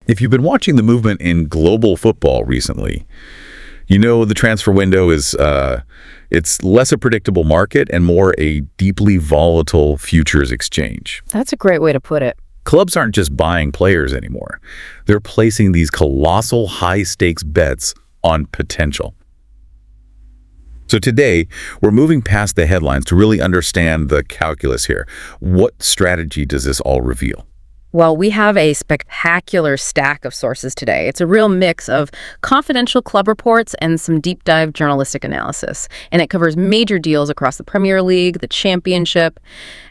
If you've been watching the movement in global football recently, you know the transfer window is it's less a predictable market and more a deeply volatile futures exchange. That's a great way to put it. Clubs aren't just buying players anymore. They're placing these colossal high-stakes bets on potential. So today, we're moving past the headlines to really understand the calculus here. What strategy does this all reveal? Well, we have a spectacular stack of sources today. It's a real mix of confidential club reports and some deep dive journalistic analysis. And it covers major deals across the Premier League, the Championship,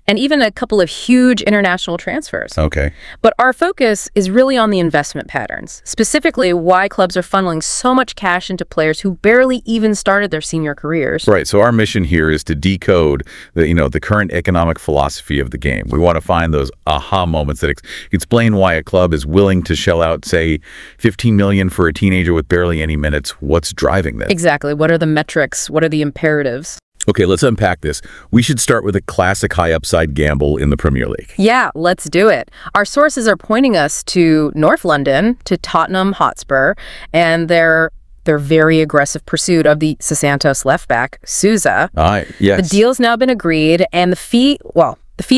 and even a couple of huge international transfers. Okay. But our focus is really on the investment patterns, specifically why clubs are funneling so much cash into players who barely even started their senior careers. Right. So our mission here is to decode the current economic philosophy of the game. We want to find those aha moments that explain why a club is willing to shell out, say, $15 million for a teenager with barely any minutes. What's driving this? Exactly. What are the metrics? What are the imperatives? Okay, let's unpack this. We should start with a classic high-upside gamble in the Premier League. Yeah, let's do it. Our sources are pointing us to North London, to Tottenham Hotspur, and their very aggressive pursuit of the 𝗪𝗪 left back, 𝗬𝗪. Yes. The deal's now been agreed, and the fee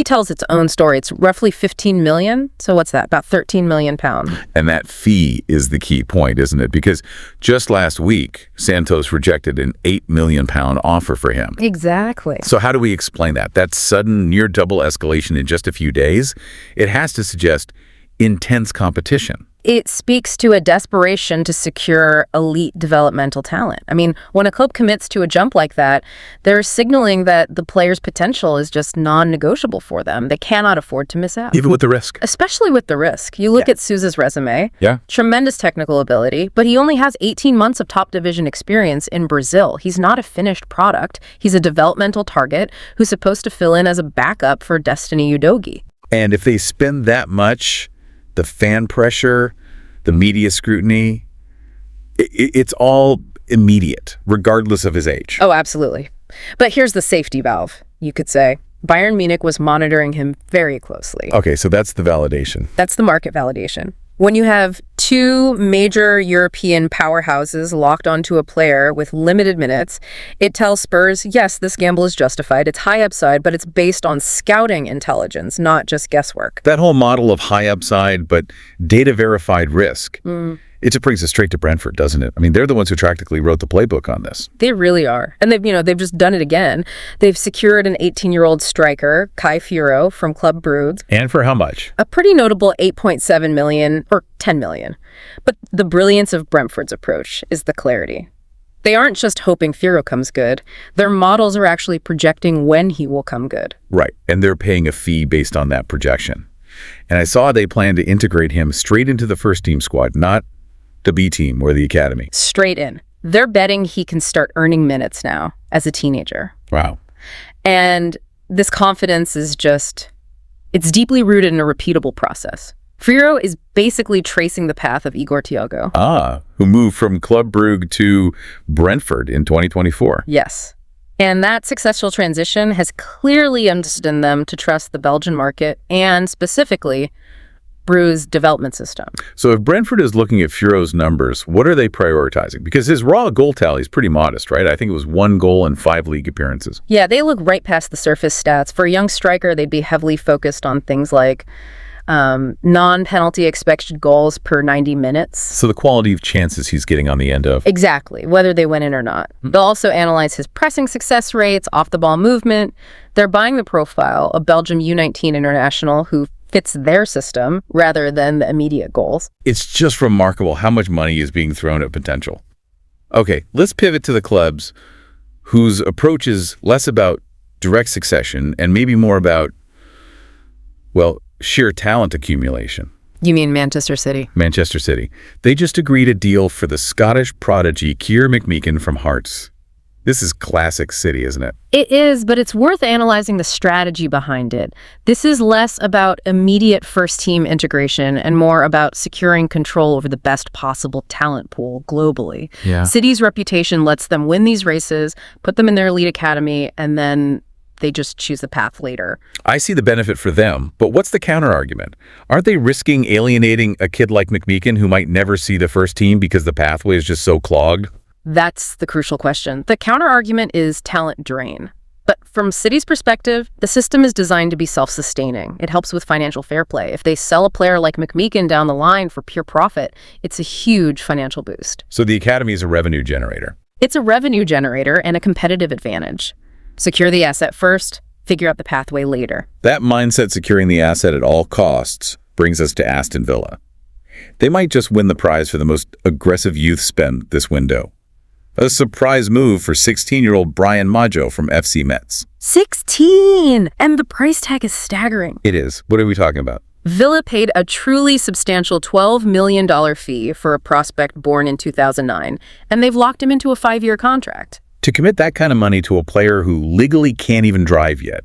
tells its own story. It's roughly 15 million. So what's that? About 13 million pounds. And that fee is the key point, isn't it? Because just last week, Santos rejected an £8 million offer for him. Exactly. So how do we explain that? That sudden near double escalation in just a few days? It has to suggest intense competition. It speaks to a desperation to secure elite developmental talent. I mean, when a club commits to a jump like that, they're signaling that the player's potential is just non-negotiable for them. They cannot afford to miss out. Even with the risk. Especially with the risk. You look at 𝗬𝗪's resume. Yeah. Tremendous technical ability, but he only has 18 months of top division experience in Brazil. He's not a finished product. He's a developmental target who's supposed to fill in as a backup for 𝗨𝗪𝗀𝗃 Udogie. And if they spend that much, the fan pressure, the media scrutiny, it's all immediate, regardless of his age. Oh, absolutely. But here's the safety valve, you could say. Bayern Munich was monitoring him very closely. Okay, so that's the validation. That's the market validation. When you have two major European powerhouses locked onto a player with limited minutes, it tells Spurs, yes, this gamble is justified. It's high upside, but it's based on scouting intelligence, not just guesswork. That whole model of high upside, but data-verified risk, it just brings us straight to Brentford, doesn't it? I mean, they're the ones who practically wrote the playbook on this. They really are. And they've just done it again. They've secured an 18-year-old striker, 𝗨𝗪𝗏, from Club Brugge. And for how much? A pretty notable 8.7 million, or 10 million. But the brilliance of Brentford's approach is the clarity. They aren't just hoping 𝗨𝗪𝗏 comes good. Their models are actually projecting when he will come good. Right. And they're paying a fee based on that projection. And I saw they plan to integrate him straight into the first team squad, not the B team or the academy. Straight in. They're betting he can start earning minutes now as a teenager. Wow. And this confidence is it's deeply rooted in a repeatable process. 𝗨𝗨𝗏 is basically tracing the path of Igor Thiago. Who moved from Club Brugge to Brentford in 2024. Yes. And that successful transition has clearly understood them to trust the Belgian market and specifically Brugge's development system. So if Brentford is looking at 𝗨𝗏𝗏's numbers, what are they prioritizing? Because his raw goal tally is pretty modest, right? I think it was 1 goal and 5 league appearances. Yeah, they look right past the surface stats. For a young striker, they'd be heavily focused on things like non-penalty expected goals per 90 minutes. So the quality of chances he's getting on the end of. Exactly, whether they win in or not. They'll also analyze his pressing success rates, off-the-ball movement. They're buying the profile of Belgium U19 international who fits their system rather than the immediate goals. It's just remarkable how much money is being thrown at potential. Okay, let's pivot to the clubs whose approach is less about direct succession and maybe more about, well, sheer talent accumulation. You mean Manchester City? Manchester City. They just agreed a deal for the Scottish prodigy 𝗨𝗪𝗏 from Hearts. This is classic City, isn't it? It is, but it's worth analyzing the strategy behind it. This is less about immediate first-team integration and more about securing control over the best possible talent pool globally. Yeah. City's reputation lets them win these races, put them in their elite academy, and then They just choose the path later. I see the benefit for them, but what's the counter-argument? Aren't they risking alienating a kid like 𝗥𝗏𝗏 who might never see the first team because the pathway is just so clogged? That's the crucial question. The counter-argument is talent drain. But from 𝗬city's perspective, the system is designed to be self-sustaining. It helps with financial fair play. If they sell a player like 𝗥𝗏𝗏 down the line for pure profit, it's a huge financial boost. So the academy is a revenue generator. It's a revenue generator and a competitive advantage. Secure the asset first, figure out the pathway later. That mindset, securing the asset at all costs, brings us to Aston Villa. They might just win the prize for the most aggressive youth spend this window. A surprise move for 16-year-old Bryan Maggio from FC Metz. 16! And the price tag is staggering. It is. What are we talking about? Villa paid a truly substantial $12 million fee for a prospect born in 2009, and they've locked him into a 5-year contract. To commit that kind of money to a player who legally can't even drive yet,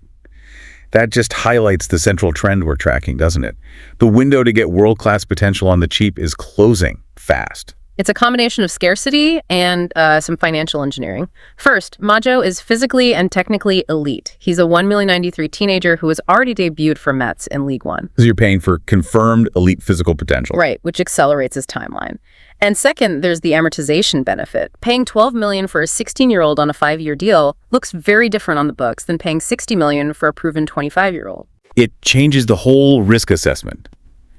that just highlights the central trend we're tracking, doesn't it? The window to get world-class potential on the cheap is closing fast. It's a combination of scarcity and some financial engineering. First, Maggio is physically and technically elite. He's a 1,000,093 teenager who has already debuted for Metz in League One. So you're paying for confirmed elite physical potential. Right, which accelerates his timeline. And second, there's the amortization benefit. Paying $12 million for a 16-year-old on a 5-year deal looks very different on the books than paying $60 million for a proven 25-year-old. It changes the whole risk assessment.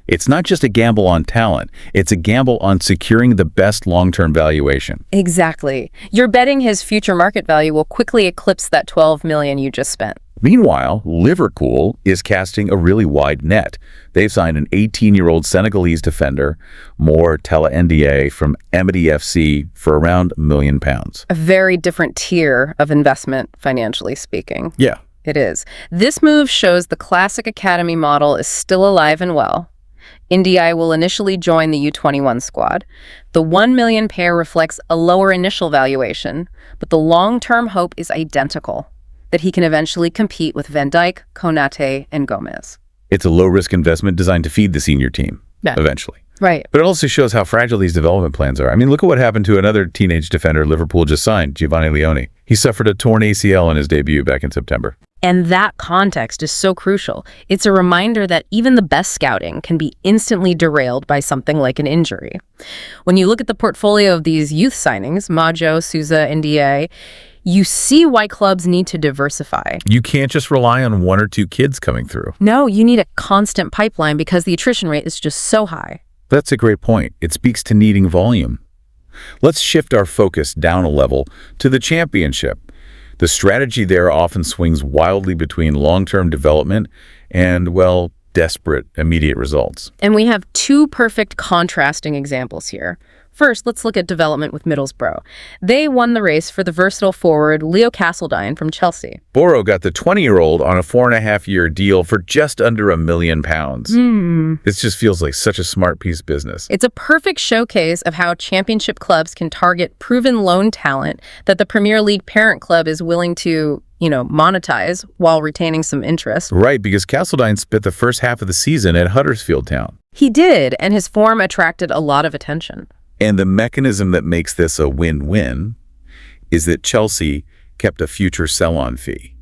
It's not just a gamble on talent, it's a gamble on securing the best long-term valuation. Exactly. You're betting his future market value will quickly eclipse that $12 million you just spent. Meanwhile, Liverpool is casting a really wide net. They've signed an 18-year-old Senegalese defender, 𝗏𝗏 from 𝗏𝗏 for around £1 million. A very different tier of investment, financially speaking. Yeah. It is. This move shows the classic academy model is still alive and well. 𝗏𝗏 will initially join the U21 squad. The $1 million pair reflects a lower initial valuation, but the long-term hope is identical, that he can eventually compete with Van Dijk, Konate, and Gomez. It's a low-risk investment designed to feed the senior team, eventually. Right. But it also shows how fragile these development plans are. I mean, look at what happened to another teenage defender Liverpool just signed, Giovanni Leone. He suffered a torn ACL in his debut back in September. And that context is so crucial. It's a reminder that even the best scouting can be instantly derailed by something like an injury. When you look at the portfolio of these youth signings, Maggio, 𝗬𝗏, 𝗏𝗏, you see why clubs need to diversify. You can't just rely on 1 or 2 kids coming through. No, you need a constant pipeline because the attrition rate is just so high. That's a great point. It speaks to needing volume. Let's shift our focus down a level to the championship. The strategy there often swings wildly between long-term development and, well, desperate immediate results. And we have 2 perfect contrasting examples here. First, let's look at development with Middlesbrough. They won the race for the versatile forward Leo Castledine from Chelsea. Boro got the 20-year-old on a 4.5-year deal for just under £1 million. This just feels like such a smart piece of business. It's a perfect showcase of how championship clubs can target proven loan talent that the Premier League parent club is willing to, monetize while retaining some interest. Right, because Castledine spent the first half of the season at Huddersfield Town. He did, and his form attracted a lot of attention. And the mechanism that makes this a win-win is that Chelsea kept a future sell-on fee.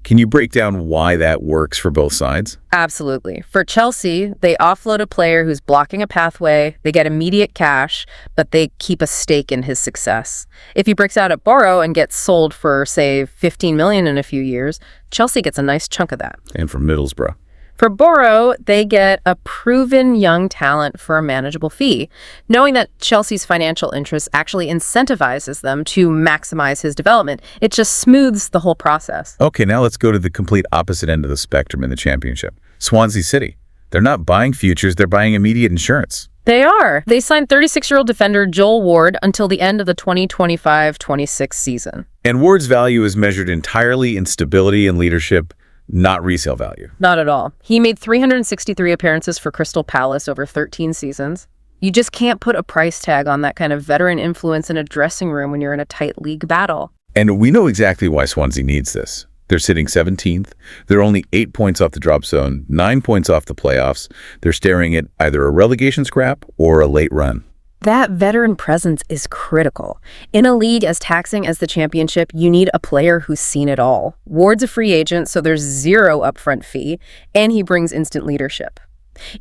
Can you break down why that works for both sides? Absolutely. For Chelsea, they offload a player who's blocking a pathway, they get immediate cash, but they keep a stake in his success. If he breaks out at Boro and gets sold for, say, $15 million in a few years, Chelsea gets a nice chunk of that. And from Middlesbrough. For Boro, they get a proven young talent for a manageable fee, knowing that Chelsea's financial interest actually incentivizes them to maximize his development. It just smooths the whole process. Okay, now let's go to the complete opposite end of the spectrum in the championship. Swansea City. They're not buying futures, they're buying immediate insurance. They are. They signed 36-year-old defender Joel Ward until the end of the 2025-26 season. And Ward's value is measured entirely in stability and leadership, not resale value. Not at all. He made 363 appearances for Crystal Palace over 13 seasons. You just can't put a price tag on that kind of veteran influence in a dressing room when you're in a tight league battle. And we know exactly why Swansea needs this. They're sitting 17th. They're only 8 points off the drop zone, 9 points off the playoffs. They're staring at either a relegation scrap or a late run. That veteran presence is critical. In a league as taxing as the championship, you need a player who's seen it all. Ward's a free agent, so there's zero upfront fee, and he brings instant leadership.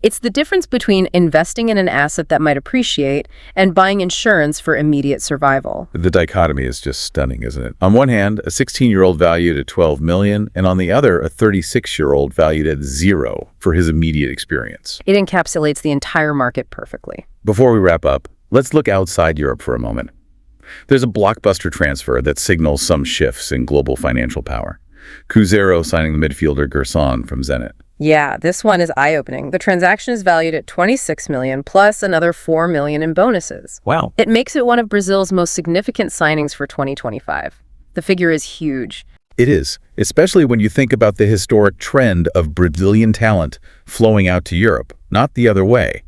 It's the difference between investing in an asset that might appreciate and buying insurance for immediate survival. The dichotomy is just stunning, isn't it? On one hand, a 16-year-old valued at $12 million, and on the other, a 36-year-old valued at $0 for his immediate experience. It encapsulates the entire market perfectly. Before we wrap up, let's look outside Europe for a moment. There's a blockbuster transfer that signals some shifts in global financial power. 𝗬𝗏 signing the midfielder 𝗥cie𝘂𝗂𝗃 from Zenit. Yeah, this one is eye-opening. The transaction is valued at $26 million plus another $4 million in bonuses. Wow. It makes it one of Brazil's most significant signings for 2025. The figure is huge. It is, especially when you think about the historic trend of Brazilian talent flowing out to Europe, not the other way.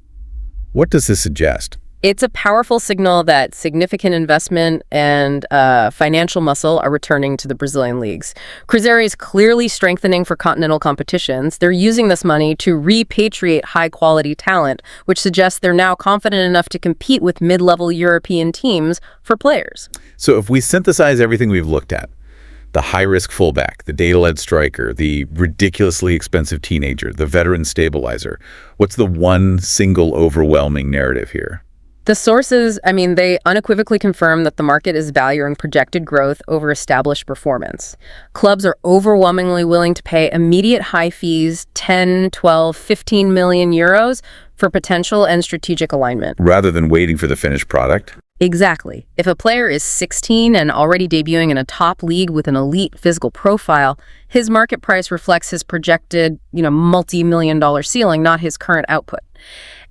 What does this suggest? It's a powerful signal that significant investment and financial muscle are returning to the Brazilian leagues. Cruzeiro is clearly strengthening for continental competitions. They're using this money to repatriate high-quality talent, which suggests they're now confident enough to compete with mid-level European teams for players. So if we synthesize everything we've looked at, the high-risk fullback, the data-led striker, the ridiculously expensive teenager, the veteran stabilizer, what's the one single overwhelming narrative here? The sources, they unequivocally confirm that the market is valuing projected growth over established performance. Clubs are overwhelmingly willing to pay immediate high fees, 10, 12, 15 million euros, for potential and strategic alignment. Rather than waiting for the finished product? Exactly. If a player is 16 and already debuting in a top league with an elite physical profile, his market price reflects his projected, multi-million-dollar ceiling, not his current output.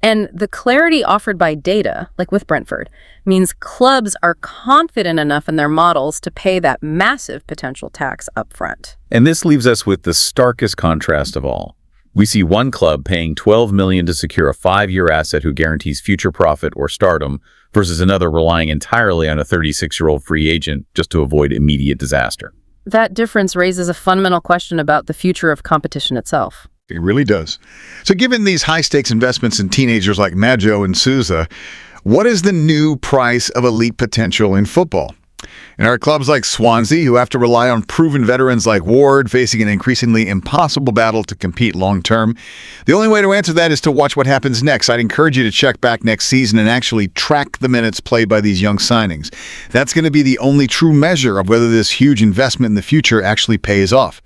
And the clarity offered by data, like with Brentford, means clubs are confident enough in their models to pay that massive potential tax upfront. And this leaves us with the starkest contrast of all. We see one club paying $12 million to secure a 5-year asset who guarantees future profit or stardom versus another relying entirely on a 36-year-old free agent just to avoid immediate disaster. That difference raises a fundamental question about the future of competition itself. It really does. So given these high-stakes investments in teenagers like Maggio and 𝗬𝗏, what is the new price of elite potential in football? And are clubs like Swansea, who have to rely on proven veterans like Ward, facing an increasingly impossible battle to compete long-term? The only way to answer that is to watch what happens next. I'd encourage you to check back next season and actually track the minutes played by these young signings. That's going to be the only true measure of whether this huge investment in the future actually pays off.